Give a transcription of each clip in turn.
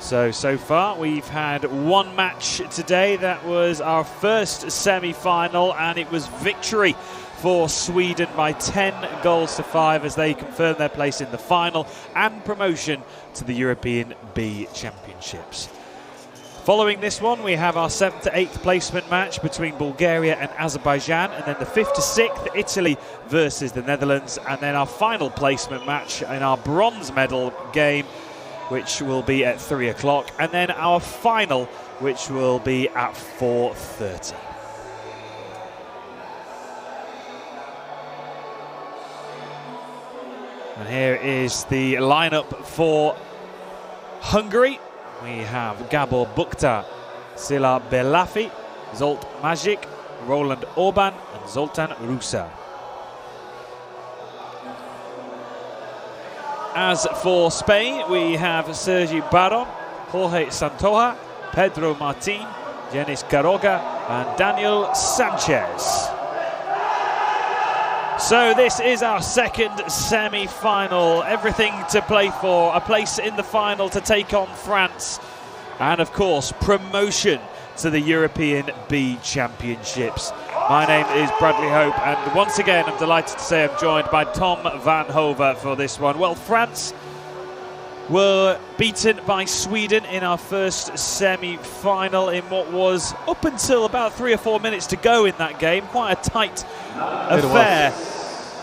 So far we've had one match today. That was our first semi-final, and it was victory for Sweden by 10 goals to 5 as they confirm their place in the final and promotion to the European B Championships. Following this one, we have our 7th to 8th placement match between Bulgaria and Azerbaijan, and then the 5th to 6th, Italy versus the Netherlands, and then our final placement match in our bronze medal game, which will be at 3 o'clock, and then our final, which will be at 4:30. And here is the lineup for Hungary. We have Gabor Bukta, Sila Belafi, Zolt Majic, Roland Orban and Zoltan Rusa. As for Spain, we have Sergi Baron, Jorge Santoja, Pedro Martin, Denis Quiroga and Daniel Sanchez. So this is our second semi-final. Everything to play for. A place in the final to take on France. And of course, promotion to the European B Championships. My name is Bradley Hope, and once again I'm delighted to say I'm joined by Tom Van Hove for this one. Well, France were beaten by Sweden in our first semi-final in what was, up until about 3 or 4 minutes to go in that game, quite a tight affair.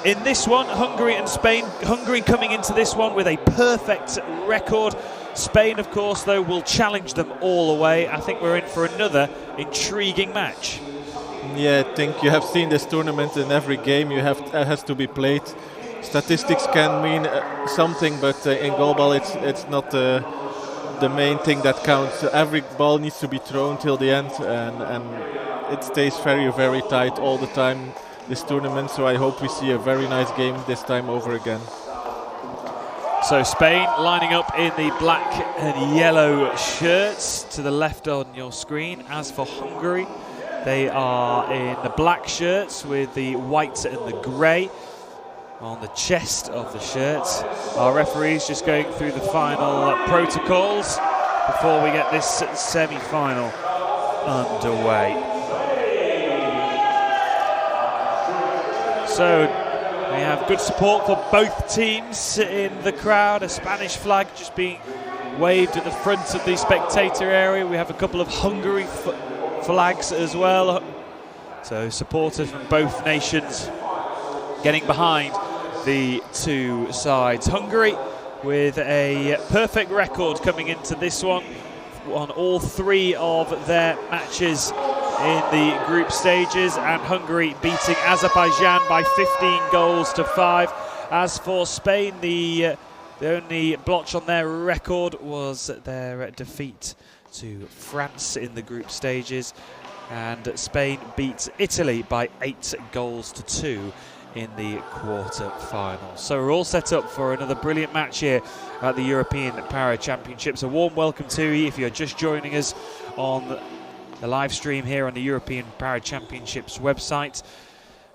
In this one, Hungary and Spain. Hungary coming into this one with a perfect record. Spain, of course, though, will challenge them all the way. I think we're in for another intriguing match. Yeah, I think you have seen this tournament in every game has to be played. Statistics can mean something, but in global it's not the main thing that counts. Every ball needs to be thrown till the end, and it stays very, very tight all the time, this tournament. So I hope we see a very nice game this time over again. So Spain lining up in the black and yellow shirts to the left on your screen. As for Hungary, they are in the black shirts with the white and the grey on the chest of the shirts. Our referees just going through the final protocols before we get this semi-final underway. So we have good support for both teams in the crowd. A Spanish flag just being waved at the front of the spectator area. We have a couple of Hungary flags as well. So supporters from both nations getting behind the two sides. Hungary with a perfect record coming into this one on all 3 of their matches in the group stages, and Hungary beating Azerbaijan by 15 goals to 5. As for Spain, the only blotch on their record was their defeat to France in the group stages, and Spain beat Italy by 8 goals to 2 in the quarter-final. So we're all set up for another brilliant match here at the European Para Championships. A warm welcome to you if you're just joining us on the live stream here on the European Para Championships website.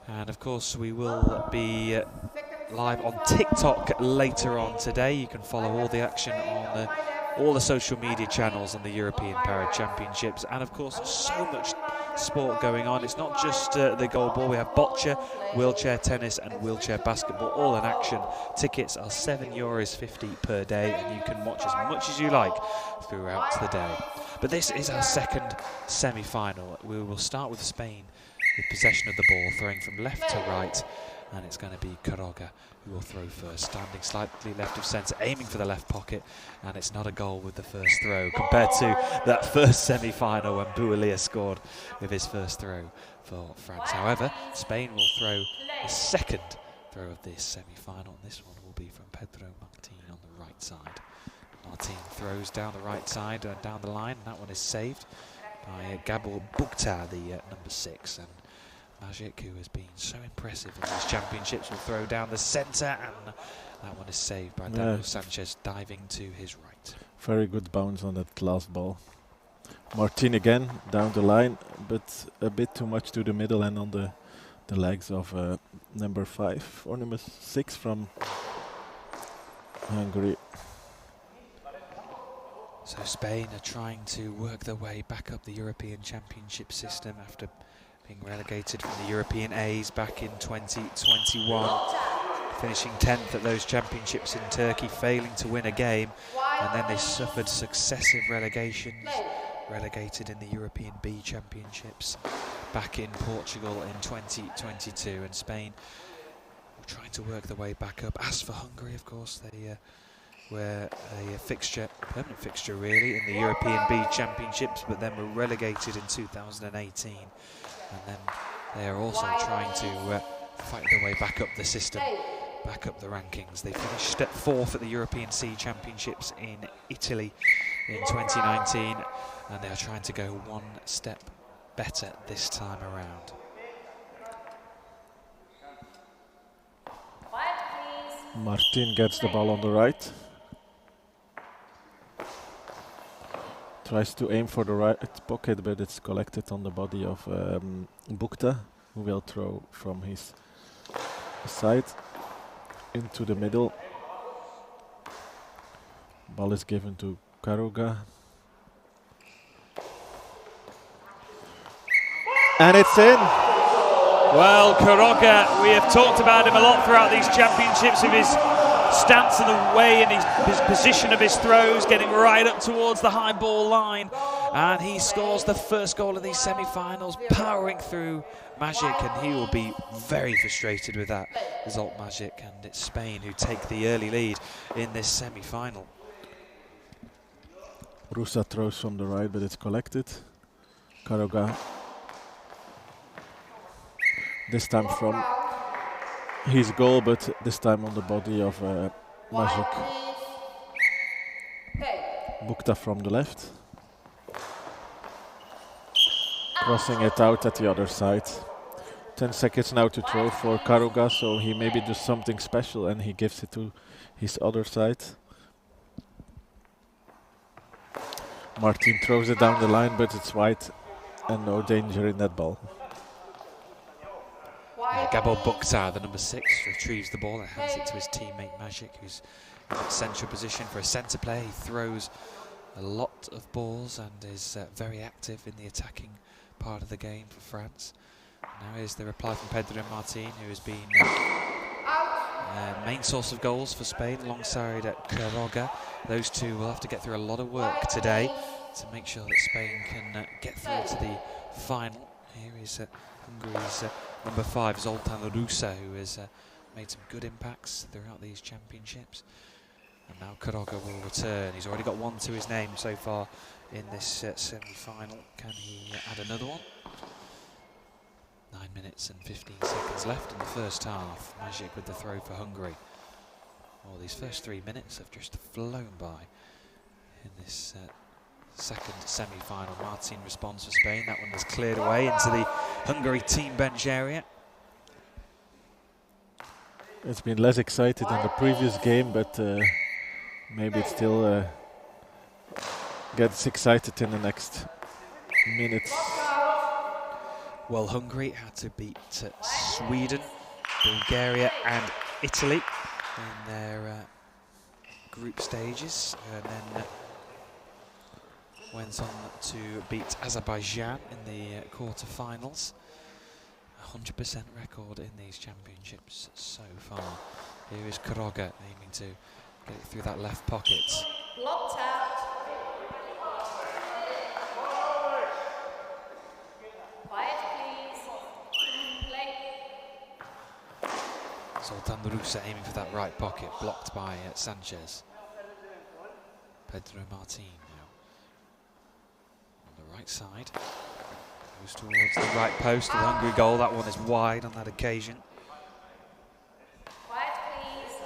And of course we will be live on TikTok later on today. You can follow all the action on all the social media channels on the European Para Championships, and of course so much sport going on. It's not just the goalball. We have bocce, wheelchair tennis and wheelchair basketball all in action. Tickets are €7.50 per day, and you can watch as much as you like throughout the day. But this is our second semi-final. We will start with Spain with possession of the ball, throwing from left to right, and it's going to be Quiroga who will throw first, standing slightly left of centre, aiming for the left pocket, and it's not a goal with the first throw compared to that first semi-final when Boualia scored with his first throw for France. However, Spain will throw the second throw of this semi-final, and this one will be from Pedro Martin on the right side. Martin throws down the right side and down the line, and that one is saved by Gabor Bukta, the number 6, and Majic, who has been so impressive in these championships, will throw down the centre, and that one is saved by Daniel Sanchez diving to his right. Very good bounce on that last ball. Martin again down the line, but a bit too much to the middle and on the legs of number 5 or number 6 from Hungary. So Spain are trying to work their way back up the European Championship system after being relegated from the European A's back in 2021. Finishing 10th at those championships in Turkey, failing to win a game, and then they suffered successive relegations, relegated in the European B Championships back in Portugal in 2022, and Spain were trying to work their way back up. As for Hungary, of course, they were a fixture, permanent fixture really, in the European B Championships, but then were relegated in 2018, and then they are also trying to fight their way back up the system, back up the rankings. They finished at 4th at the European C Championships in Italy in 2019, and they are trying to go one step better this time around. Martin gets the ball on the right. Tries to aim for the right pocket, but it's collected on the body of Bukta, who will throw from his side into the middle. Ball is given to Karuga. And it's in! Well, Karuga, we have talked about him a lot throughout these championships, of his stance and the way and his position of his throws, getting right up towards the high ball line, and he scores the first goal of these semi-finals, powering through Magic, and he will be very frustrated with that result, Magic, and it's Spain who take the early lead in this semi-final. Rusa throws from the right, but it's collected. Karuga, this time from his goal, but this time on the body of Magic. Bukta from the left. Crossing it out at the other side. 10 seconds now to throw for Karuga, so he maybe does something special and he gives it to his other side. Martin throws it down the line, but it's wide and no danger in that ball. Gabor Bukta, the number 6, retrieves the ball and hands it to his teammate Magic, who's in that central position for a centre play. He throws a lot of balls and is very active in the attacking part of the game for France. Now here's the reply from Pedro Martin, who has been main source of goals for Spain alongside Karuga. Those two will have to get through a lot of work today to make sure that Spain can get through to the final. Here is Hungary's number 5, Zoltan Rusa, who has made some good impacts throughout these championships. And now Karuga will return. He's already got 1 to his name so far in this semi-final. Can he add another one? 9 minutes and 15 seconds left in the first half. Magic with the throw for Hungary. Well, these first 3 minutes have just flown by in this second semi-final. Martin responds for Spain. That one was cleared away into the Hungary team bench area. It's been less excited than the previous game, but maybe it still gets excited in the next minutes. Well, Hungary had to beat Sweden, Bulgaria and Italy in their group stages, and then went on to beat Azerbaijan in the quarter-finals. 100% record in these championships so far. Here is Karuga aiming to get it through that left pocket. Blocked out. Quiet, please. Play. Zoltan Rusa aiming for that right pocket, blocked by Sanchez. Pedro Martin now on the right side. Goes towards the right post of the Hungary goal. That one is wide on that occasion. Quiet, please.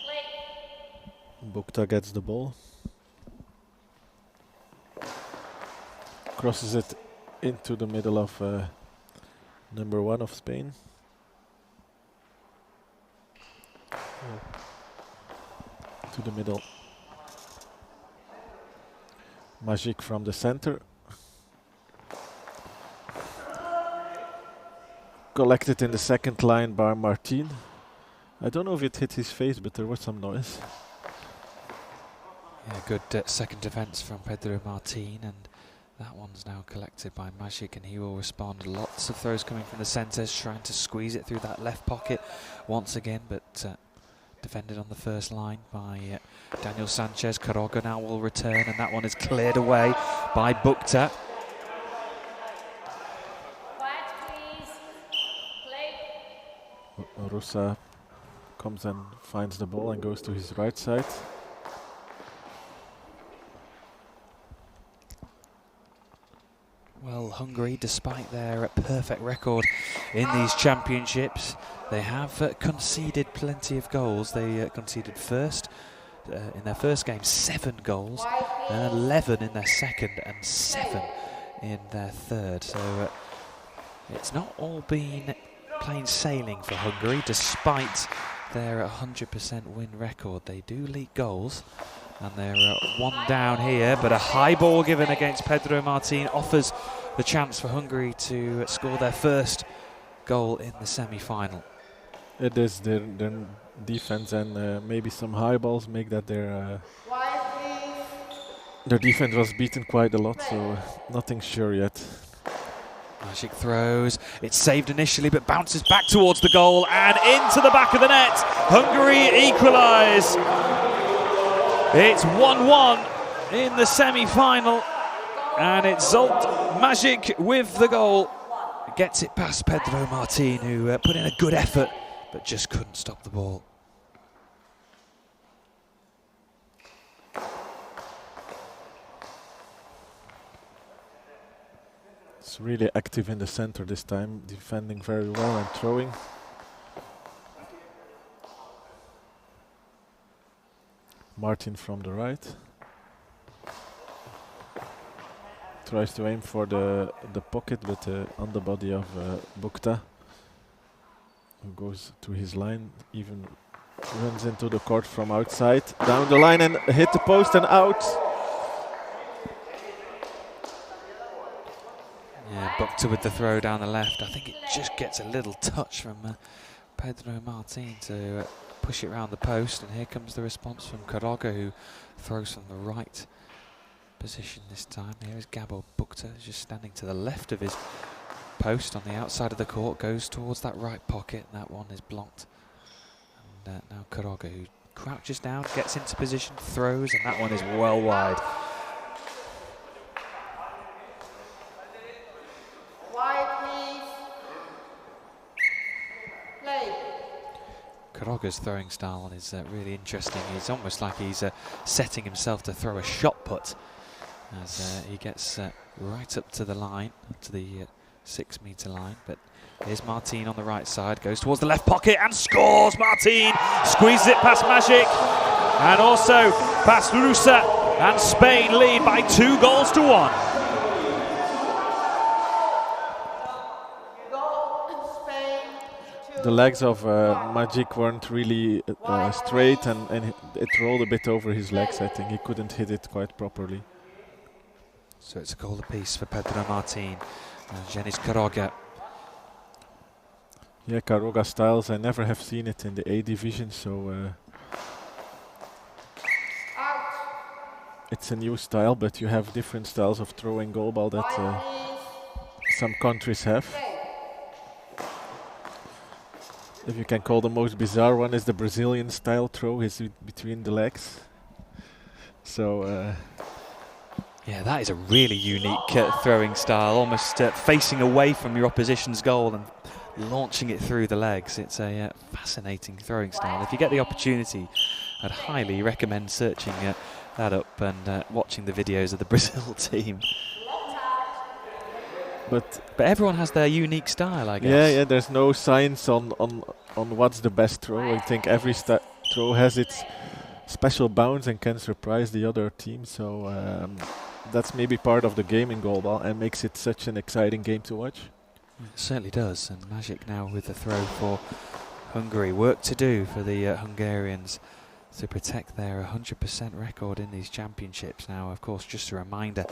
Play. Bukta gets the ball. Crosses it into the middle of number 1 of Spain. To the middle. Magic from the center. Collected in the second line by Martin. I don't know if it hit his face, but there was some noise. Yeah, good second defence from Pedro Martin, and that one's now collected by Magic, and he will respond. Lots of throws coming from the centres, trying to squeeze it through that left pocket once again, but defended on the first line by Daniel Sanchez. Quiroga now will return, and that one is cleared away by Bukta. Quiet, please. Play. Rusa comes and finds the ball and goes to his right side. Well, Hungary, despite their perfect record in these championships, they have conceded plenty of goals. They conceded first in their first game 7 goals, and 11 in their second, and 7 in their third. So it's not all been plain sailing for Hungary, despite their 100% win record. They do leak goals, and they're 1 down here, but a high ball given against Pedro Martin offers the chance for Hungary to score their first goal in the semi-final. It is their defense and maybe some high balls make that their defense was beaten quite a lot, so nothing sure yet. Magic throws, it's saved initially but bounces back towards the goal and into the back of the net. Hungary equalise. It's 1-1 in the semi-final, and it's Zsolt Magic with the goal. Gets it past Pedro Martin, who put in a good effort but just couldn't stop the ball. It's really active in the center this time, defending very well and throwing. Martin from the right. Tries to aim for the pocket, but on the body of Bukta, who goes to his line, even runs into the court from outside, down the line and hit the post and out. Yeah, Bukta with the throw down the left. I think it just gets a little touch from Pedro Martin to push it around the post, and here comes the response from Quiroga, who throws from the right position this time. Here is Gabor Bukta, just standing to the left of his post on the outside of the court, goes towards that right pocket, and that one is blocked. And now Quiroga, who crouches down, gets into position, throws, and that one is well wide. Quiroga's throwing style is really interesting. He's almost like he's setting himself to throw a shot put, as he gets right up to the line, to the 6 metre line. But here's Martin on the right side, goes towards the left pocket and scores. Martin squeezes it past Magic and also past Rusa, and Spain lead by 2-1. The legs of Magic weren't really straight, and it rolled a bit over his legs. I think he couldn't hit it quite properly. So it's a goal apiece for Pedro Martin and Janis Quiroga. Yeah, Quiroga styles, I never have seen it in the A division, so it's a new style, but you have different styles of throwing goal ball that some countries have. If you can call the most bizarre one is the Brazilian style throw, is between the legs. So yeah, that is a really unique throwing style, almost facing away from your opposition's goal and launching it through the legs. It's a fascinating throwing style. If you get the opportunity, I'd highly recommend searching that up and watching the videos of the Brazil team. But everyone has their unique style, I guess. Yeah. There's no science on what's the best throw. I think every throw has its special bounce and can surprise the other team. So that's maybe part of the game in goalball and makes it such an exciting game to watch. It certainly does. And Magic now with the throw for Hungary. Work to do for the Hungarians to protect their 100% record in these championships. Now, of course, just a reminder,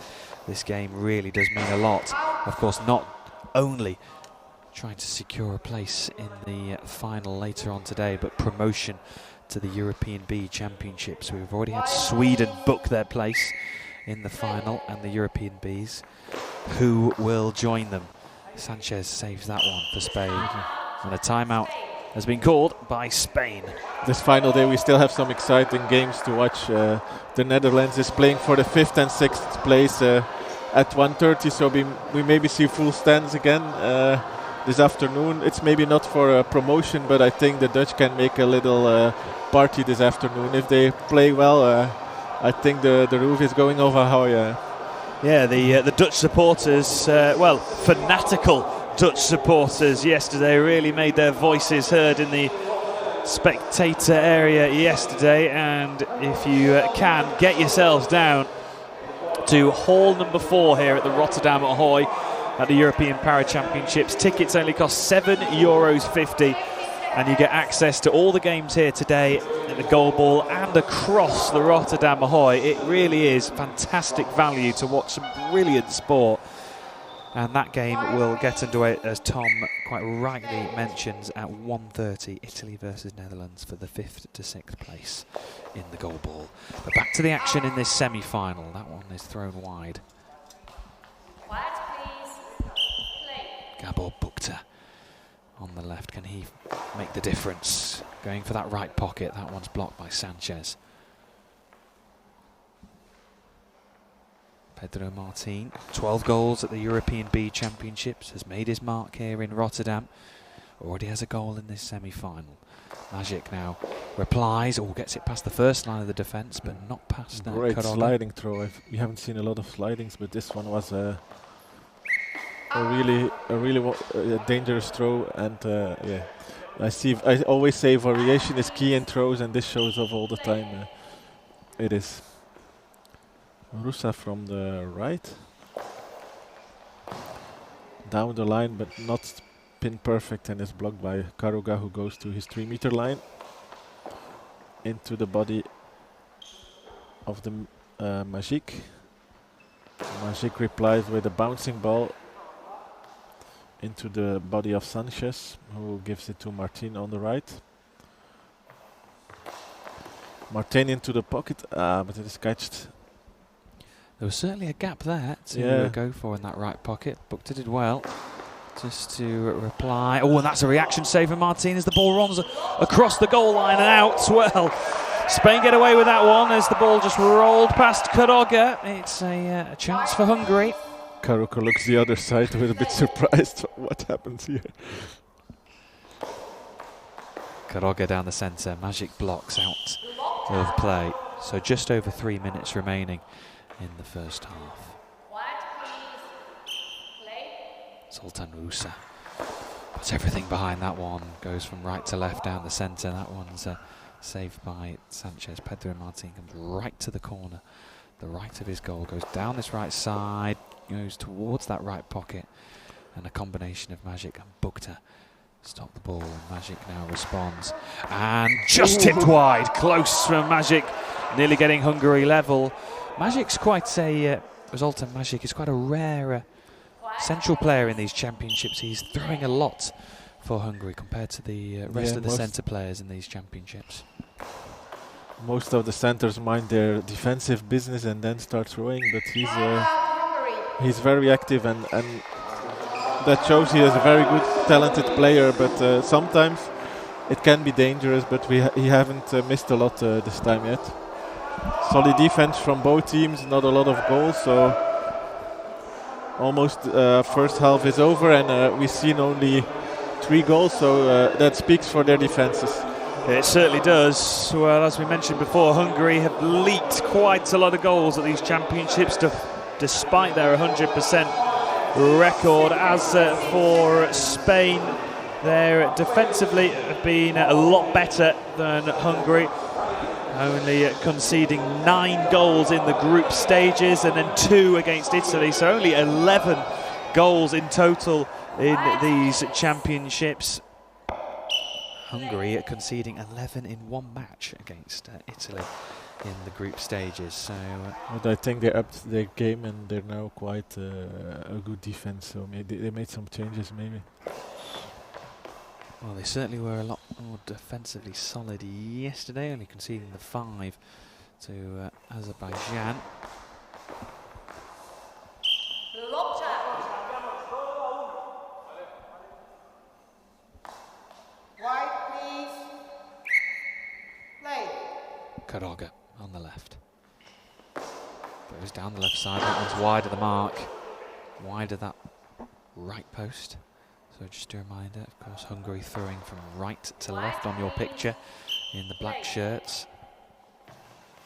this game really does mean a lot. Of course, not only trying to secure a place in the final later on today, but promotion to the European B Championships. We've already had Sweden book their place in the final and the European Bs. Who will join them? Sanchez saves that one for Spain. And a timeout has been called by Spain. This final day we still have some exciting games to watch. The Netherlands is playing for the 5th and 6th place at 1:30, so we maybe see full stands again this afternoon. It's maybe not for a promotion, but I think the Dutch can make a little party this afternoon. If they play well, I think the roof is going over high. Yeah, the Dutch supporters, fanatical Dutch supporters yesterday really made their voices heard in the spectator area yesterday, and if you can, get yourselves down to hall number 4 here at the Rotterdam Ahoy at the European Para Championships. Tickets only cost €7.50, and you get access to all the games here today at the goalball and across the Rotterdam Ahoy. It really is fantastic value to watch some brilliant sport. And that game will get underway, as Tom quite rightly mentions, at 1:30, Italy versus Netherlands for the 5th to 6th place in the goalball. But back to the action in this semi-final. That one is thrown wide. Quiet, please. Play. Gabor Bukta on the left. Can he make the difference? Going for that right pocket. That one's blocked by Sanchez. Pedro Martin, 12 goals at the European B Championships, has made his mark here in Rotterdam. Already has a goal in this semi-final. Magic now replies, gets it past the first line of the defence, but not past that. Great sliding throw. We haven't seen a lot of slidings, but this one was a really dangerous throw. And yeah, I always say variation is key in throws, and this shows up all the time. It is. Rusa from the right, down the line, but not pin perfect, and is blocked by Karuga, who goes to his 3-meter line into the body of the Magic. Magic replies with a bouncing ball into the body of Sanchez, who gives it to Martin on the right. Martin into the pocket, but it is catched. There was certainly a gap there to go for in that right pocket. Bukta did well just to reply. And that's a reaction save from Martin as the ball runs across the goal line and out. Well, Spain get away with that one as the ball just rolled past Karoga. It's a chance for Hungary. Karuka looks the other side with a bit surprised what happens here. Karoga down the centre. Magic blocks out of play. So just over 3 minutes remaining in the first half. Quiet, please. Play. Zoltan Rusa puts everything behind that one. Goes from right to left down the centre. That one's saved by Sanchez. Pedro Martin comes right to the corner. The right of his goal goes down this right side, goes towards that right pocket, and a combination of Magic and Bukta stop the ball. Magic now responds and just tipped wide. Close from Magic, nearly getting Hungary level. Magic's quite Zoltan Magic is quite a rare central player in these championships. He's throwing a lot for Hungary compared to the rest of the centre players in these championships. Most of the centres mind their defensive business and then start throwing, but he's very active, and that shows he is a very good, talented player. But sometimes it can be dangerous. But he haven't missed a lot this time yet. Solid defense from both teams, not a lot of goals, so almost first half is over, and we've seen only 3 goals, so that speaks for their defenses. It certainly does. Well, as we mentioned before, Hungary have leaked quite a lot of goals at these championships, despite their 100% record. As for Spain, they're defensively have been a lot better than Hungary, only conceding 9 goals in the group stages and then 2 against Italy, so only 11 goals in total in these championships. Hungary conceding 11 in 1 match against Italy in the group stages. So, but I think they upped their game and they're now quite a good defense. So maybe they made some changes. Maybe Well, they certainly were a lot more defensively solid yesterday, only conceding the 5 to Azerbaijan. Karoga on the left. Goes down the left side, that one's wide of the mark. Wide of that right post. So just a reminder, of course, Hungary throwing from right to left on your picture in the black shirts.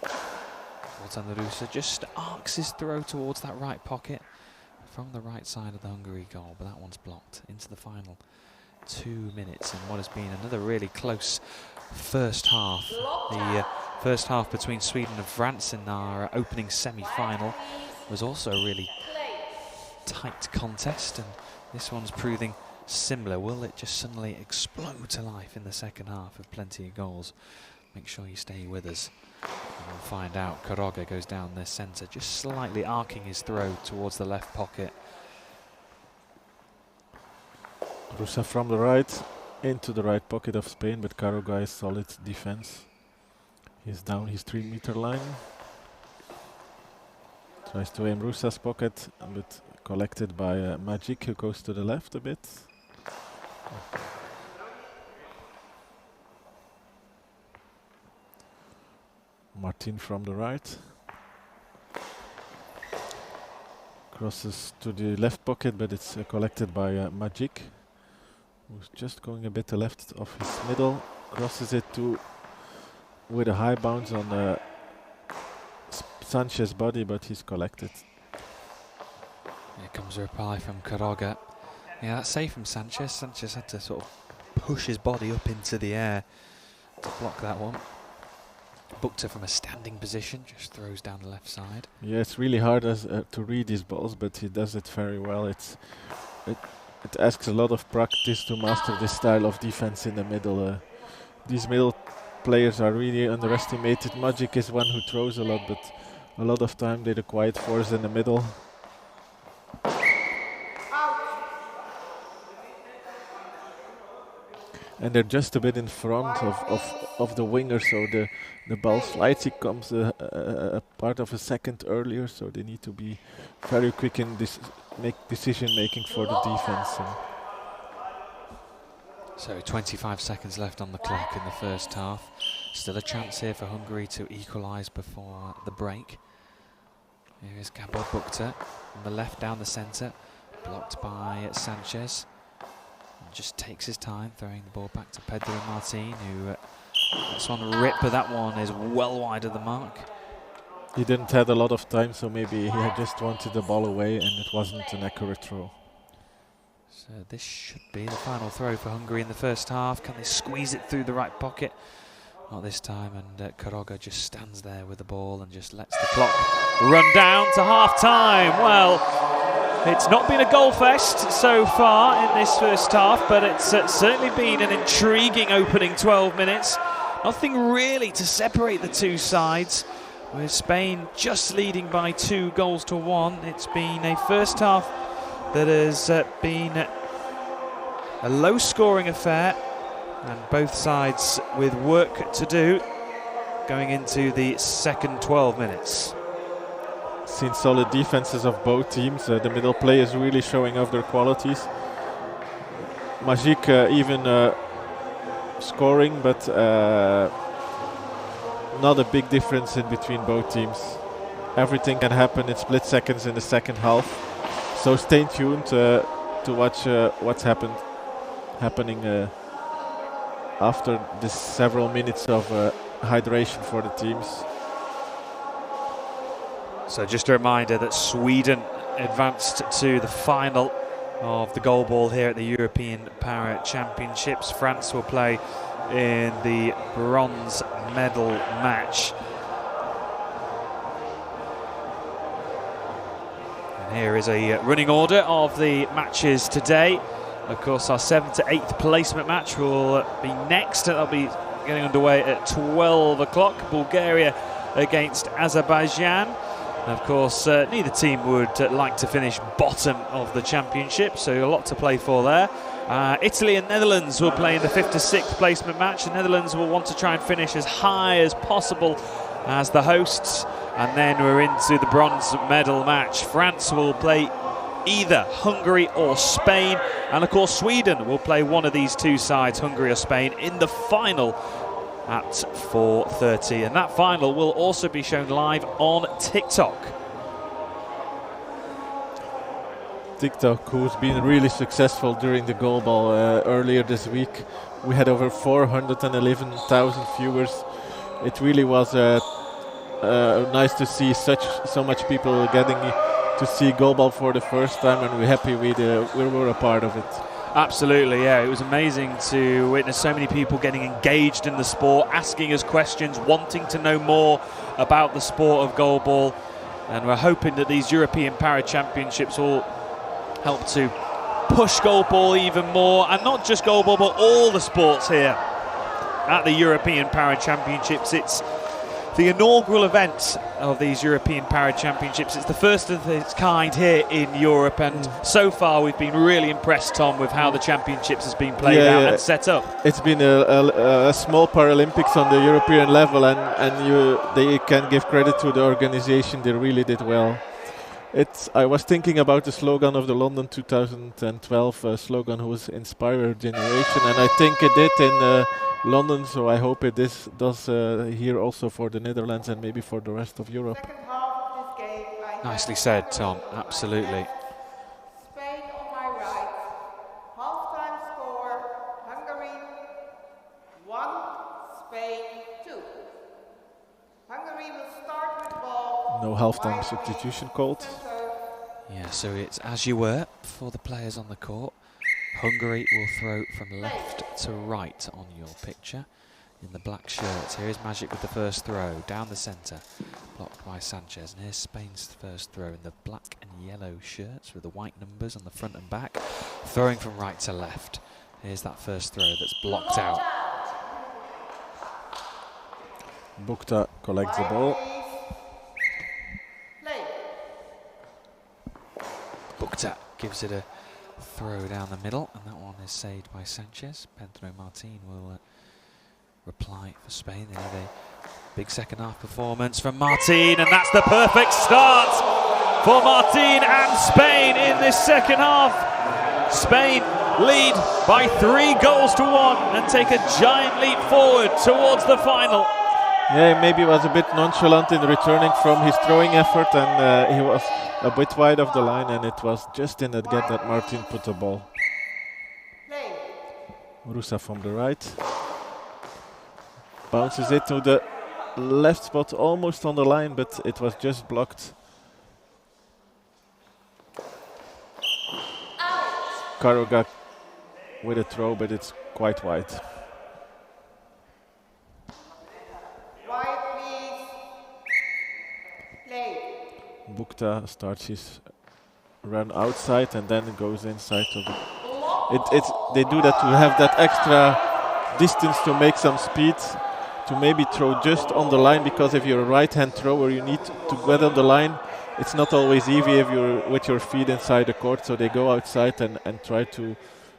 Rusa just arcs his throw towards that right pocket from the right side of the Hungary goal, but that one's blocked into the final 2 minutes in what has been another really close first half. The first half between Sweden and France in our opening semi-final was also a really tight contest, and this one's proving similar. Will it just suddenly explode to life in the second half with plenty of goals? Make sure you stay with us and we'll find out. Karoga goes down the centre, just slightly arcing his throw towards the left pocket. Rusa from the right into the right pocket of Spain, but Karoga is solid defense. He's down his 3-meter line. Tries to aim Rusa's pocket, but collected by Magic, who goes to the left a bit. Martin from the right. Crosses to the left pocket, but it's collected by Magic, who's just going a bit to left of his middle. Crosses it to with a high bounce on Sanchez's body, but he's collected. Here comes a reply from Karoga. Yeah, that's safe from Sanchez. Sanchez had to sort of push his body up into the air to block that one. Booked her from a standing position, just throws down the left side. Yeah, it's really hard to read his balls, but he does it very well. It asks a lot of practice to master this style of defense in the middle. These middle players are really underestimated. Magic is one who throws a lot, but a lot of time they're the quiet force in the middle. And they're just a bit in front of the winger, so the ball slides. It comes a part of a second earlier, so they need to be very quick in this decision making for the defense. So 25 seconds left on the clock in the first half. Still a chance here for Hungary to equalise before the break. Here is Gabor Bukta on the left down the centre, blocked by Sanchez. Just takes his time, throwing the ball back to Pedro Martin, who lets one rip, but that one is well wide of the mark. He didn't have a lot of time, so maybe he had just wanted the ball away and it wasn't an accurate throw. So this should be the final throw for Hungary in the first half. Can they squeeze it through the right pocket? Not this time, and Karoga just stands there with the ball and just lets the clock run down to half-time. Well, it's not been a goal fest so far in this first half, but it's certainly been an intriguing opening 12 minutes. Nothing really to separate the two sides, with Spain just leading by 2-1. It's been a first half that has been a low-scoring affair, and both sides with work to do going into the second 12 minutes. Seen solid defenses of both teams. The middle players really showing off their qualities. Magic even scoring, but not a big difference in between both teams. Everything can happen in split seconds in the second half. So stay tuned to watch what's happening after this several minutes of hydration for the teams. So just a reminder that Sweden advanced to the final of the goalball here at the European Para Championships. France will play in the bronze medal match. And here is a running order of the matches today. Of course, our 7th to 8th placement match will be next. That'll be getting underway at 12 o'clock. Bulgaria against Azerbaijan. And of course, neither team would like to finish bottom of the championship, so a lot to play for there. Italy and Netherlands will play in the 5th to 6th placement match. The Netherlands will want to try and finish as high as possible as the hosts. And then we're into the bronze medal match. France will play either Hungary or Spain. And of course Sweden will play one of these two sides, Hungary or Spain, in the final at 4:30. And that final will also be shown live on TikTok. TikTok, who's been really successful during the goal ball earlier this week. We had over 411,000 viewers. It really was nice to see so much people getting to see goal ball for the first time, and we're happy we were a part of it. Absolutely, yeah. It was amazing to witness so many people getting engaged in the sport, asking us questions, wanting to know more about the sport of goal ball. And we're hoping that these European Para Championships will help to push goal ball even more, and not just goal ball, but all the sports here at the European Para Championships. It's the inaugural event of these European Para Championships. It's the first of its kind here in Europe, and so far we've been really impressed, Tom, with how the championships has been played out and set up. It's been a small Paralympics on the European level, and they can give credit to the organization. They really did well. I was thinking about the slogan of the London 2012 slogan, who's Inspire Generation, and I think it did in London, so I hope it does here also for the Netherlands and maybe for the rest of Europe. Nicely said, Tom, absolutely. Spain on my right, half-time score, Hungary 1, Spain 2. Hungary will start with ball. No half-time substitution called. Yeah, so it's as you were for the players on the court. Hungary will throw from left to right on your picture in the black shirts. Here is Magic with the first throw down the centre, blocked by Sanchez. And here's Spain's first throw in the black and yellow shirts with the white numbers on the front and back, throwing from right to left. Here's that first throw that's blocked out. Bukta collects the ball. Bukta gives it a throw down the middle, and that one is saved by Sanchez. Pedro Martin will reply for Spain. They have a big second half performance from Martin, and that's the perfect start for Martin and Spain in this second half. Spain lead by 3 goals to 1 and take a giant leap forward towards the final. Yeah, maybe was a bit nonchalant in returning from his throwing effort, and he was a bit wide of the line, and it was just in that gap that Martin put the ball. Rusa from the right. Bounces it to the left spot, almost on the line, but it was just blocked. Karoga with a throw, but it's quite wide. Bukta starts his run outside and then goes inside. They do that to have that extra distance to make some speed, to maybe throw just on the line, because if you're a right-hand thrower you need to get on the line. It's not always easy if you're with your feet inside the court, so they go outside and try to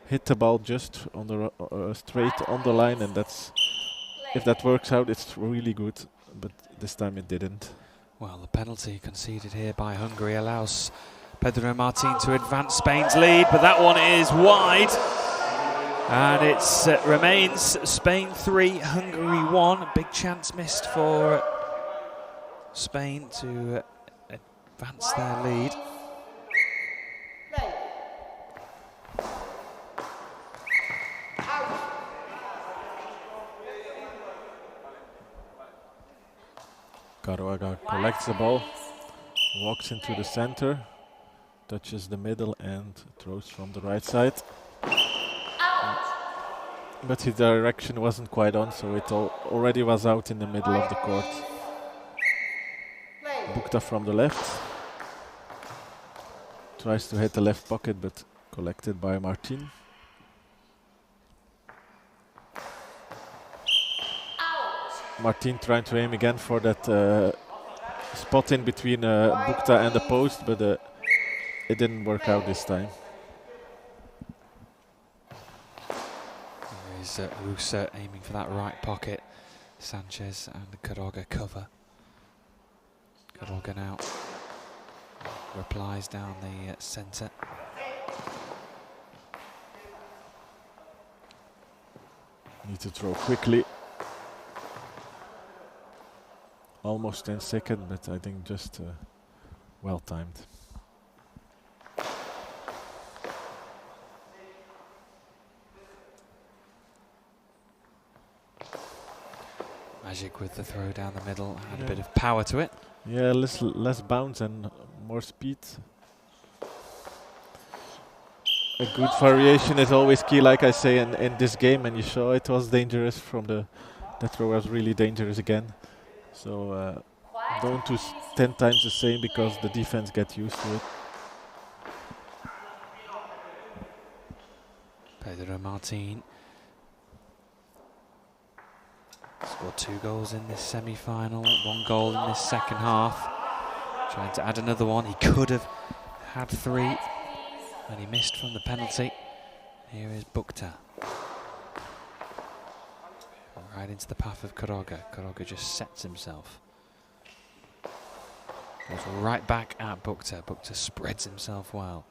hit the ball just on the straight on the line, and if that works out, it's really good, but this time it didn't. Well, the penalty conceded here by Hungary allows Pedro Martin to advance Spain's lead, but that one is wide. And it remains Spain 3, Hungary 1. A big chance missed for Spain to advance their lead. Karoga collects the ball, walks into the center, touches the middle and throws from the right side. But his direction wasn't quite on, so it already was out in the middle of the court. Bukta from the left. Tries to hit the left pocket, but collected by Martin. Martin trying to aim again for that spot in between Bukta and the post, but it didn't work out this time. There's Rusa aiming for that right pocket. Sanchez and Quiroga cover. Quiroga now replies down the centre. Need to throw quickly. Almost 10 seconds, but I think just well timed. Magic with the throw down the middle, had a bit of power to it. Yeah, less bounce and more speed. A good variation is always key, like I say, in this game, and you saw it was dangerous from the throw was really dangerous again. So don't do 10 times the same because the defense gets used to it. Pedro Martin scored 2 goals in this semi-final, 1 goal in this second half. Trying to add another one. He could have had 3, and he missed from the penalty. Here is Bukta. Right into the path of Quiroga. Quiroga just sets himself. Goes right back at Bukta. Bukta spreads himself well.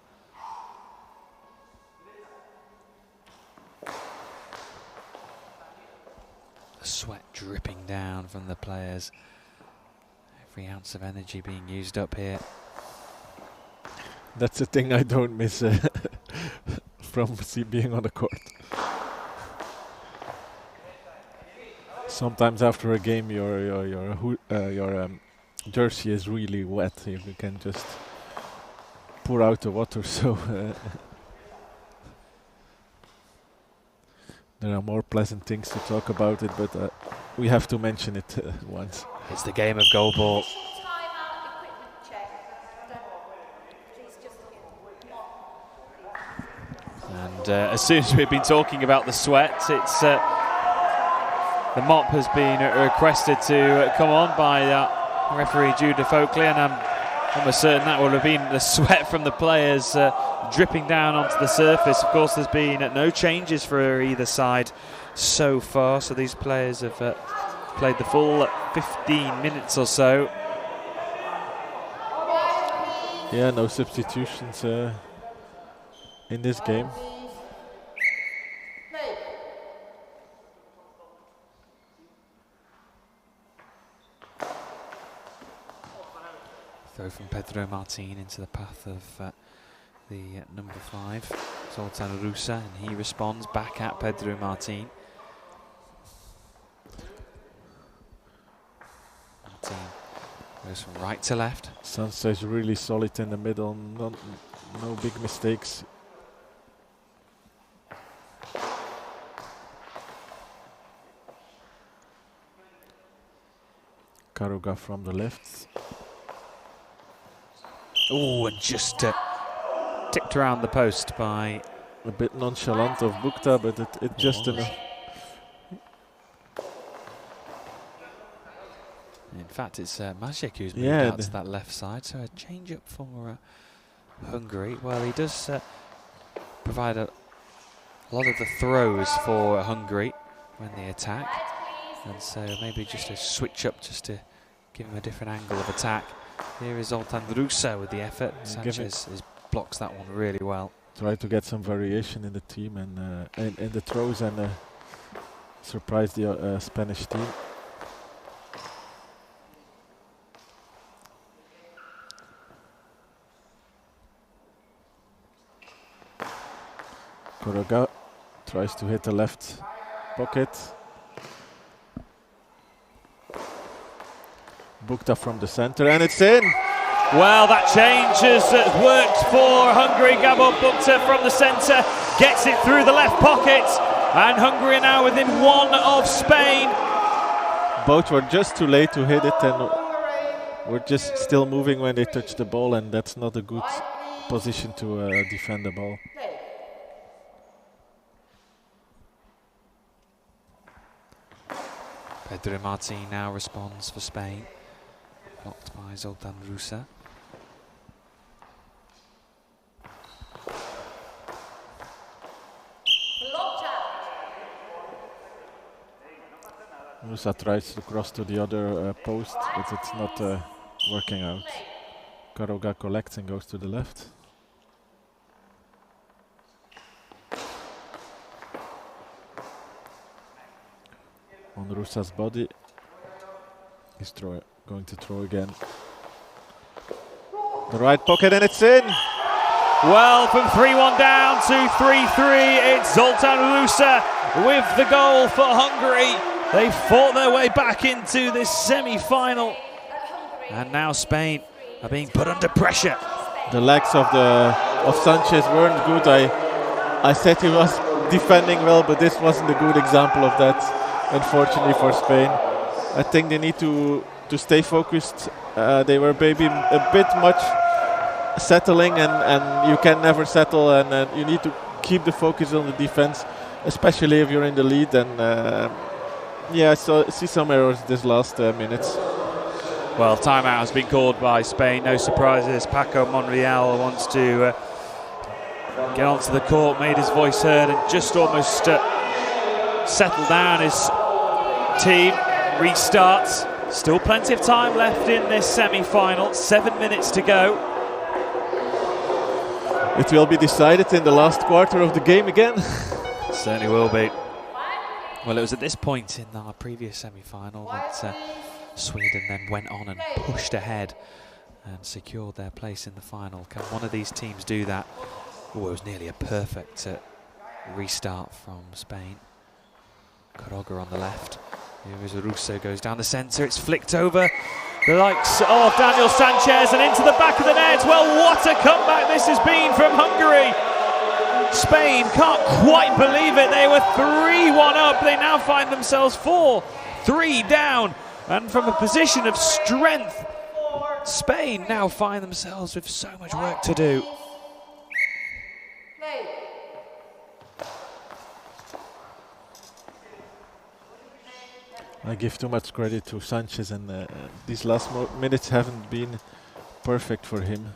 The sweat dripping down from the players. Every ounce of energy being used up here. That's the thing I don't miss from being on the court. Sometimes after a game, your jersey is really wet. You can just pour out the water. So there are more pleasant things to talk about it, but we have to mention it once. It's the game of goal ball. Timeout equipment check. Please just And as soon as we've been talking about the sweat, it's the mop has been requested to come on by referee Judith Oakley, and I'm almost certain that would have been the sweat from the players dripping down onto the surface. Of course, there's been no changes for either side so far, so these players have played the full 15 minutes or so. Yeah, no substitutions in this game. Throw from Pedro Martin into the path of the number 5, Zoltan Rusa, and he responds back at Pedro Martin. Martin goes from right to left. Sanchez really solid in the middle, no big mistakes. Quiroga from the left. Oh, and just tipped around the post by... A bit nonchalant of Bukta, but it just enough. In fact, it's Maciek who's moved Yeah, out to that left side, so a change up for Hungary. Well, he does provide a lot of the throws for Hungary when they attack, and so maybe just a switch up just to give him a different angle of attack. Here is Zoltan Rusa with the effort. Sanchez blocks that one really well. Try to get some variation in the team and in the throws and surprise the Spanish team. Quiroga tries to hit the left pocket. Bukta from the center, and it's in! Well, that change has worked for Hungary. Gabor Bukta from the centre gets it through the left pocket, and Hungary are now within 1 of Spain. Both were just too late to hit it, and were just still moving when they touched the ball, and that's not a good position to defend the ball. Pedro Martin now responds for Spain. Blocked by Zoltan Rusa. Blocked out. Rusa tries to cross to the other post, but it's not working out. Karoga collects and goes to the left. On Rusa's body. He's going to throw again. The right pocket and it's in! Well, from 3-1 down to 3-3, it's Zoltan Rusa with the goal for Hungary. They fought their way back into this semi-final. And now Spain are being put under pressure. The legs of Sanchez weren't good. I said he was defending well, but this wasn't a good example of that, unfortunately for Spain. I think they need to stay focused. They were maybe a bit much settling, and you can never settle, and you need to keep the focus on the defense, especially if you're in the lead. And yeah, I see some errors this last minutes. Well, timeout has been called by Spain, no surprises. Paco Monreal wants to get onto the court, made his voice heard, and just almost settle down his team. Restarts. Still plenty of time left in this semi-final, 7 minutes to go. It will be decided in the last quarter of the game again. Certainly will be. Well, it was at this point in our previous semi-final that Sweden then went on and pushed ahead and secured their place in the final. Can one of these teams do that? Oh, it was nearly a perfect restart from Spain. Karoga on the left. Here is Russo, goes down the centre. It's flicked over the likes of Daniel Sanchez and into the back of the net. Well, what a comeback this has been from Hungary. Spain can't quite believe it. They were 3-1 up. They now find themselves 4-3 down. And from a position of strength, Spain now find themselves with so much work to do. I give too much credit to Sanchez, and these last minutes haven't been perfect for him.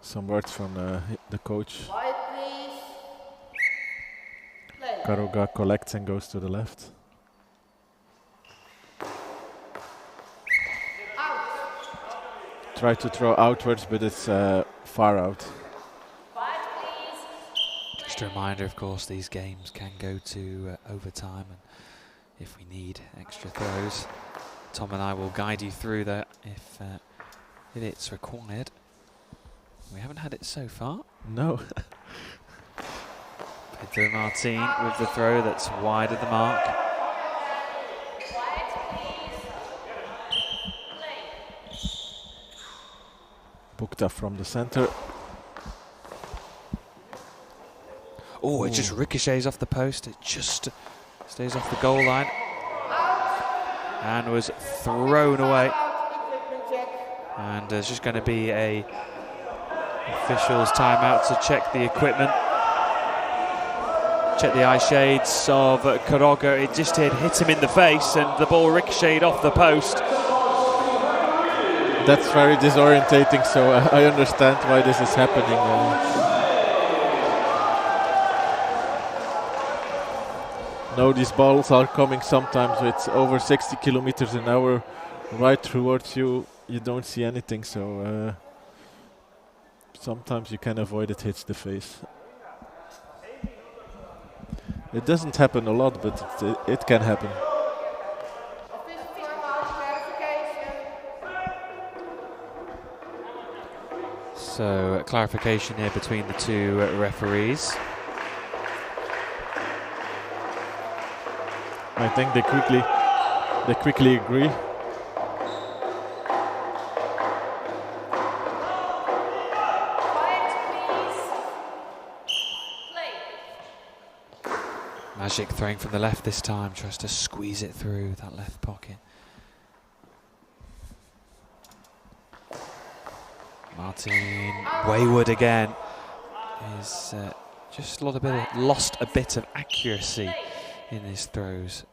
Some words from the coach. Karoga collects and goes to the left. Try to throw outwards, but it's far out. Just a reminder, of course, these games can go to overtime, and if we need extra throws, Tom and I will guide you through that if it's required. We haven't had it so far. No. Pedro Martin with the throw that's wide of the mark. Bukta from the center. Oh, it just ricochets off the post. It just stays off the goal line and was thrown away. And there's just going to be a official's timeout to check the equipment. Check the eye shades of Karoga. It just hit him in the face and the ball ricocheted off the post. That's very disorientating, so I understand why this is happening. No, these balls are coming sometimes with over 60 kilometers an hour right towards you. You don't see anything, so sometimes you can avoid it hits the face. It doesn't happen a lot, but it can happen. So clarification here between the two referees. I think they quickly agree. Magic throwing from the left this time, tries to squeeze it through that left pocket. Martin wayward again. He's just lost a bit of accuracy in his throws.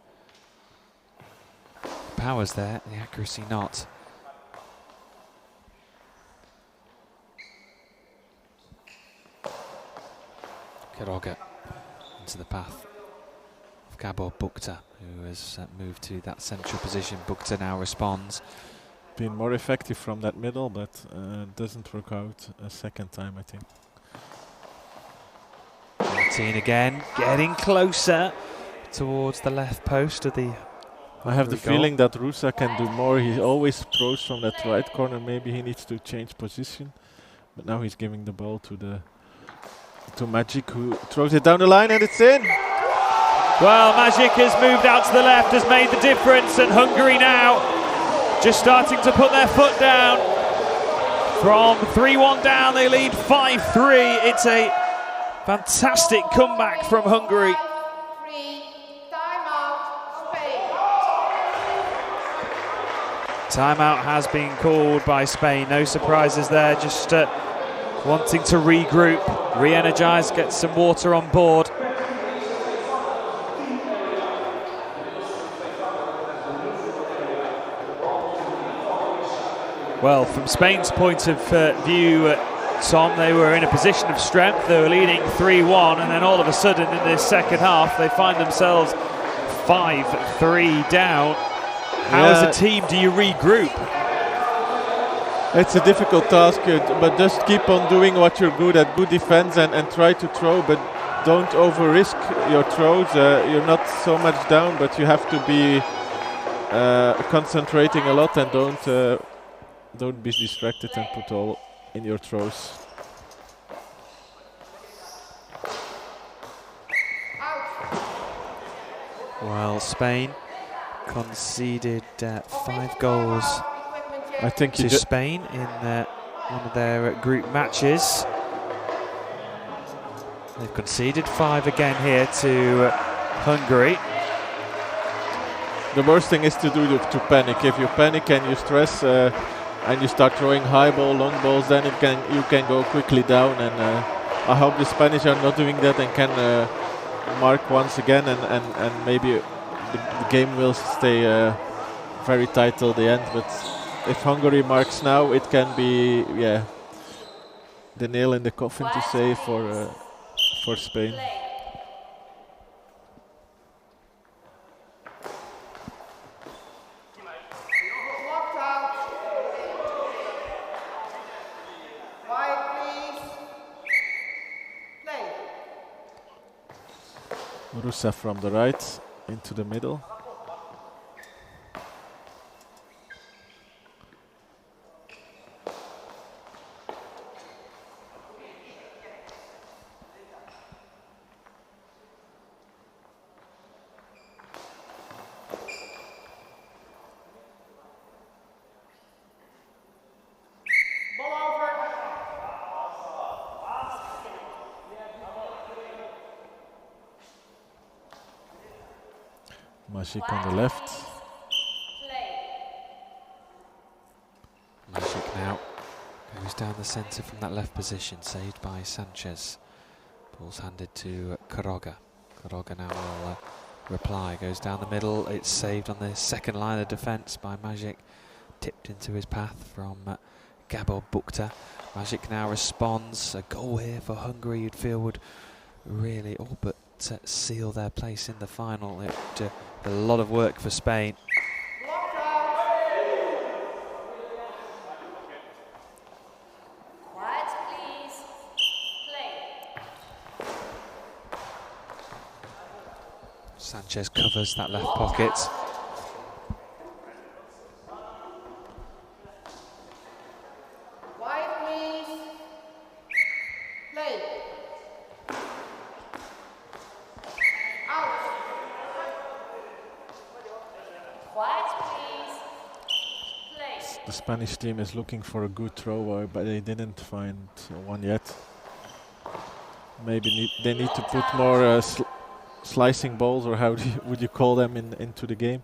Power's there, the accuracy not. Quiroga into the path of Gabor Bukta, who has moved to that central position. Bukta now responds. Been more effective from that middle, but doesn't work out a second time, I think. Martin again, getting closer towards the left post of the I have the goal. feeling that Rusa can do more. He always throws from that right corner. Maybe he needs to change position. But now he's giving the ball to Magic, who throws it down the line, and it's in. Well, Magic has moved out to the left, has made the difference, and Hungary now just starting to put their foot down. From 3-1 down, they lead 5-3. It's a fantastic comeback from Hungary. Timeout has been called by Spain. No surprises there, just wanting to regroup, re-energise, get some water on board. Well, from Spain's point of view, Tom, they were in a position of strength. They were leading 3-1, and then all of a sudden in this second half, they find themselves 5-3 down. How as a team do you regroup? It's a difficult task, but just keep on doing what you're good at, good defense, and try to throw, but don't over-risk your throws. You're not so much down, but you have to be concentrating a lot, and don't be distracted and put all in your throws. Well, Spain conceded 5 goals I think to Spain in one of their group matches. They've conceded 5 again here to Hungary. The worst thing is to panic. If you panic and you stress and you start throwing high ball, long balls, then you can go quickly down. And I hope the Spanish are not doing that and can mark once again, and maybe the game will stay very tight till the end. But if Hungary marks now, it can be the nail in the coffin, to say, for Spain. Rusa from the right into the middle. Magic on the left. Magic now goes down the centre from that left position, saved by Sanchez. Ball's handed to Quiroga. Quiroga now will reply, goes down the middle. It's saved on the second line of defence by Magic. Tipped into his path from Gabor Bukta. Magic now responds. A goal here for Hungary, you'd feel would really all but seal their place in the final. A lot of work for Spain. Quiet, please. Play. Sanchez covers that left pocket. Quiet, please. Play. The Spanish team is looking for a good thrower, but they didn't find one yet. Maybe they need to put more slicing balls, or how would you call them, into the game,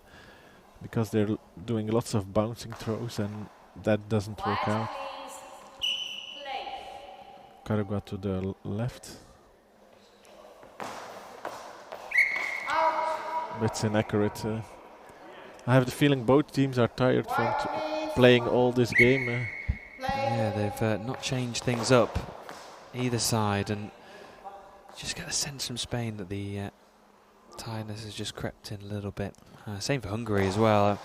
because they're doing lots of bouncing throws and that doesn't work out. Quiroga to the left. It's inaccurate. I have the feeling both teams are tired from playing all this game. Yeah, they've not changed things up either side, and Just get a sense from Spain that the tiredness has just crept in a little bit. Same for Hungary as well.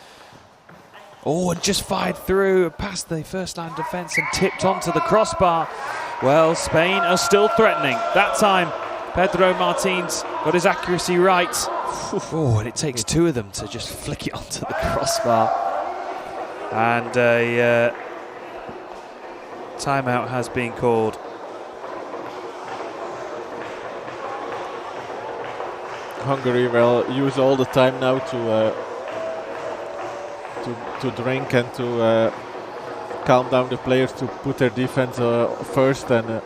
Oh, and just fired through past the first line defence and tipped onto the crossbar. Well, Spain are still threatening. That time, Pedro Martins got his accuracy right. Oh, and it takes two of them to just flick it onto the crossbar. And a timeout has been called. Hungary will use all the time now to drink and to calm down the players, to put their defense first, and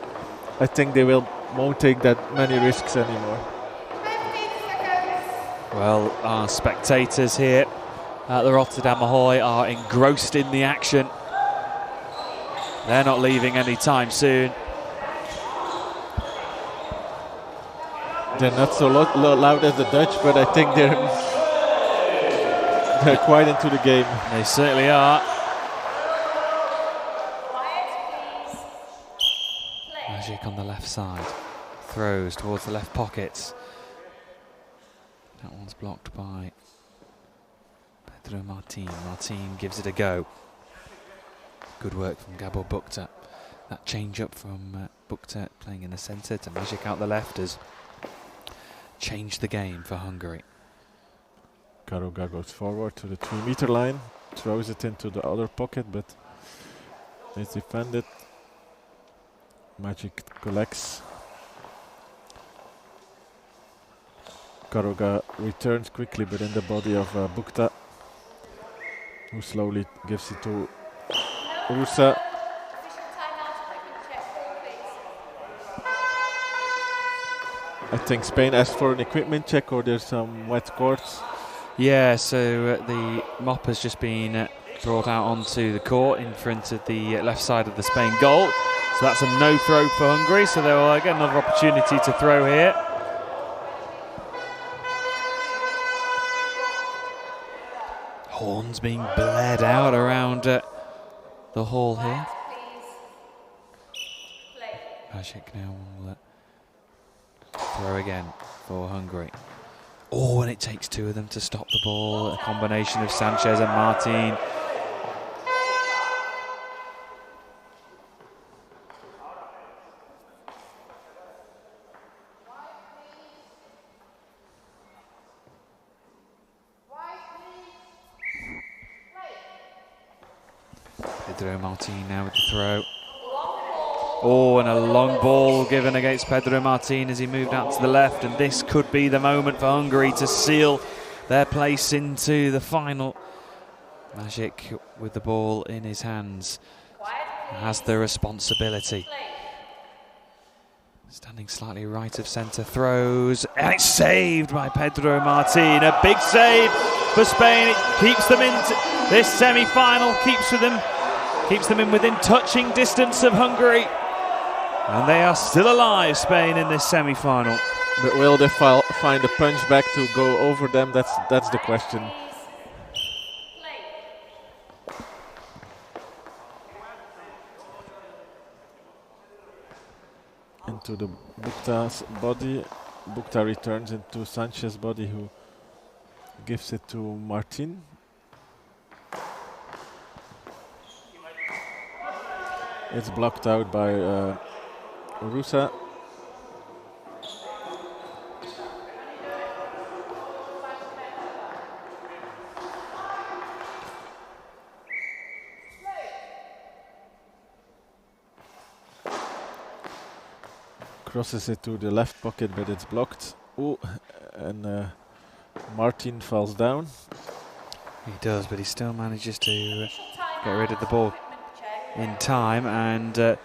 I think they won't take that many risks anymore. Well, our spectators here at the Rotterdam Ahoy are engrossed in the action. They're not leaving anytime soon. They're not so loud as the Dutch, but I think they're quite into the game. They certainly are. Magic on the left side. Throws towards the left pockets. That one's blocked by Pedro Martin. Martin gives it a go. Good work from Gabor Bukta. That change up from Bukta playing in the centre to Magic out the left has changed the game for Hungary. Karuga goes forward to the 3-meter line, throws it into the other pocket, but it's defended. Magic collects. Karuga returns quickly, but in the body of Bukta, who slowly gives it to Rusa. I think Spain asked for an equipment check, or there's some wet courts. Yeah, so the mop has just been brought out onto the court in front of the left side of the Spain goal. So that's a no throw for Hungary, so they will get another opportunity to throw here. Horns being blared out around the hall here. Magic now will throw again for Hungary. Oh, and it takes two of them to stop the ball. A combination of Sanchez and Martin. Pedro Martin now with the throw. Oh, and a long ball given against Pedro Martin as he moved out to the left, and this could be the moment for Hungary to seal their place into the final. Magic with the ball in his hands has the responsibility. Standing slightly right of centre, throws, and it's saved by Pedro Martin. A big save for Spain. It keeps them into this semi-final, keeps them in within touching distance of Hungary. And they are still alive, Spain, in this semi-final. But will they find a punch back to go over them? That's the question. Into the Bukta's body. Bukta returns into Sanchez's body, who gives it to Martin. It's blocked out by Rusa. Crosses it to the left pocket, but it's blocked. Oh, and Martin falls down. He does, but he still manages to get rid of the ball in time, and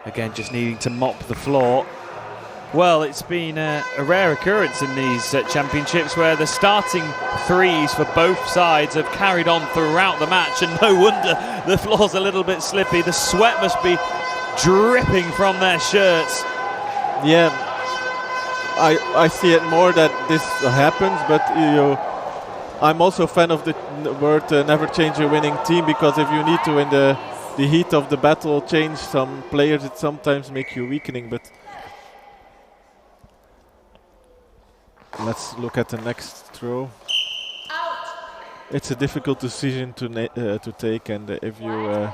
again just needing to mop the floor. Well, it's been a rare occurrence in these championships where the starting threes for both sides have carried on throughout the match, and no wonder the floor's a little bit slippy. The sweat must be dripping from their shirts. Yeah, I see it more that this happens, but I'm also a fan of the word never change a winning team, because if you need to, in the heat of the battle, change some players, it sometimes makes you weakening. But Let's look at the next throw. Out. It's a difficult decision to take, and if you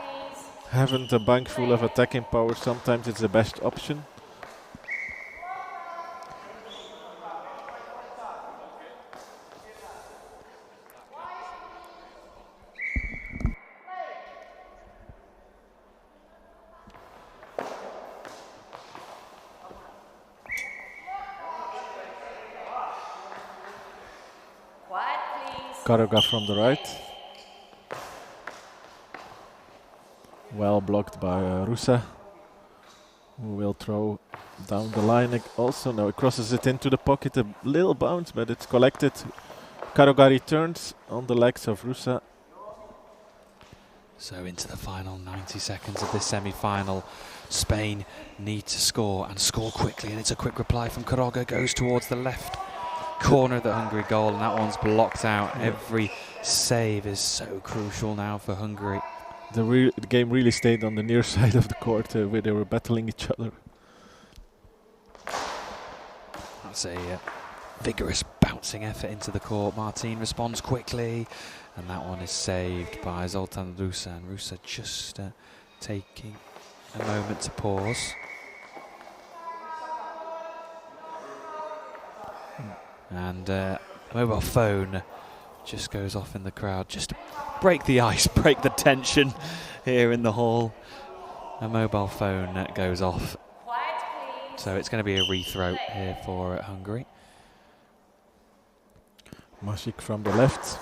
haven't a bank full of attacking power, sometimes it's the best option. Quiet, please. Karoga from the right. Well blocked by Rusa, who will throw down the line also. Now he crosses it into the pocket, a little bounce, but it's collected. Karoga returns on the legs of Rusa. So into the final 90 seconds of this semi-final, Spain need to score and score quickly, and it's a quick reply from Karoga, goes towards the left corner of the Hungary goal, and that one's blocked out. Every save is so crucial now for Hungary. The game really stayed on the near side of the court where they were battling each other. That's a vigorous bouncing effort into the court. Martin responds quickly, and that one is saved by Zoltan Rusa, and Rusa just taking a moment to pause. And mobile phone just goes off in the crowd just to break the ice, break the tension here in the hall. A mobile phone goes off. Quiet, please. So it's going to be a rethrow here for Hungary. Mašík from the left.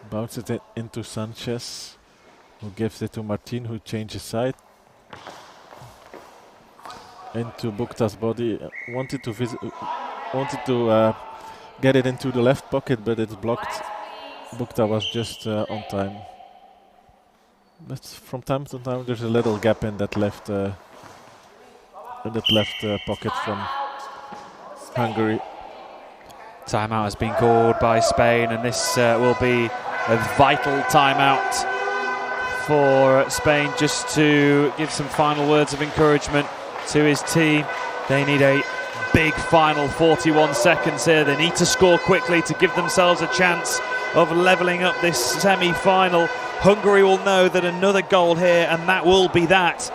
Bounces it into Sanchez, who gives it to Martin, who changes side. Into Bukta's body. Wanted to get it into the left pocket, but it's blocked. Bukta was just on time. But from time to time, there's a little gap in that left pocket from Hungary. Timeout has been called by Spain, and this will be a vital timeout for Spain, just to give some final words of encouragement to his team. They need a big final 41 seconds here. They need to score quickly to give themselves a chance of levelling up this semi-final. Hungary will know that another goal here, and that will be that.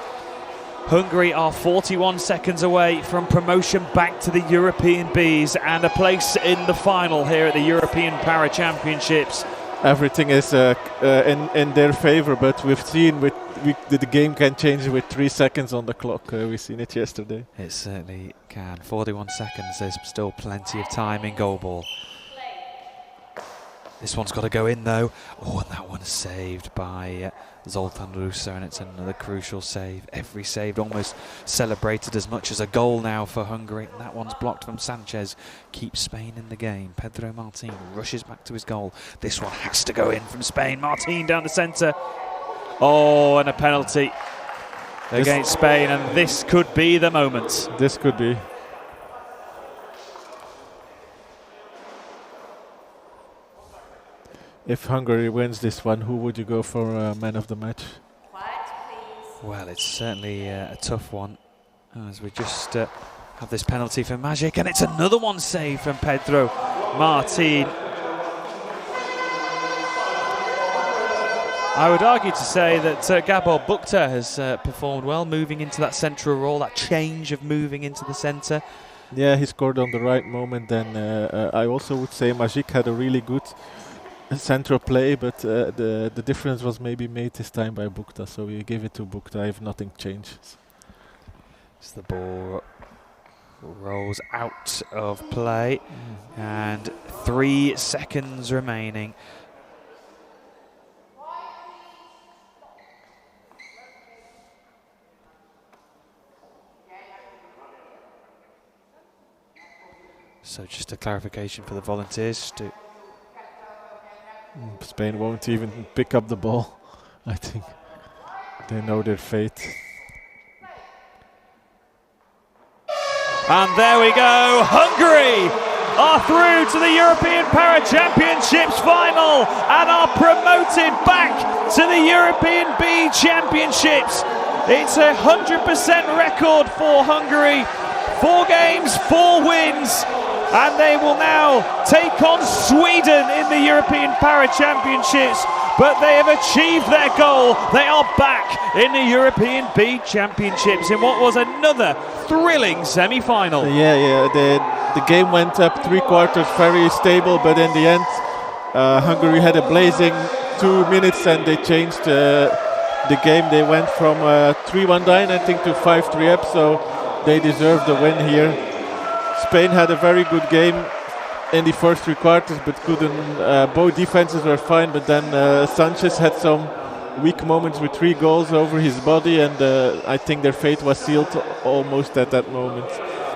Hungary are 41 seconds away from promotion back to the European Bees and a place in the final here at the European Para Championships. Everything is in their favor, but we've seen the game can change with 3 seconds on the clock. We've seen it yesterday. It certainly can. 41 seconds, there's still plenty of time in goal ball. This one's got to go in though. Oh, and that one's saved by Zoltan Rusa, and it's another crucial save. Every save almost celebrated as much as a goal now for Hungary. And that one's blocked from Sanchez. Keeps Spain in the game. Pedro Martin rushes back to his goal. This one has to go in from Spain. Martin down the centre. Oh, and a penalty against Spain, and this could be the moment. This could be. If Hungary wins this one, who would you go for man of the match? Quiet, please. Well, it's certainly a tough one, as we just have this penalty for Mašík, and it's another one saved from Pedro Martin. I would argue to say that Gabor Bukta has performed well, moving into that central role, that change of moving into the centre. Yeah, he scored on the right moment. Then I also would say Mašík had a really good central play, but the difference was maybe made this time by Bukta, so we give it to Bukta if nothing changes. As the ball rolls out of play, and 3 seconds remaining. So just a clarification for the volunteers. Spain won't even pick up the ball. I think they know their fate. And there we go. Hungary are through to the European Para Championships final and are promoted back to the European B Championships. It's a 100% record for Hungary. 4 games, 4 wins. and they will now take on Sweden in the European Para Championships. But they have achieved their goal. They are back in the European B Championships in what was another thrilling semi-final. Yeah. The game went up 3 quarters, very stable, but in the end, Hungary had a blazing 2 minutes and they changed the game. They went from 3-1 down, I think, to 5-3 up, so they deserved the win here. Spain had a very good game in the first 3 quarters, but couldn't. Both defenses were fine, but then Sanchez had some weak moments with 3 goals over his body, and I think their fate was sealed almost at that moment.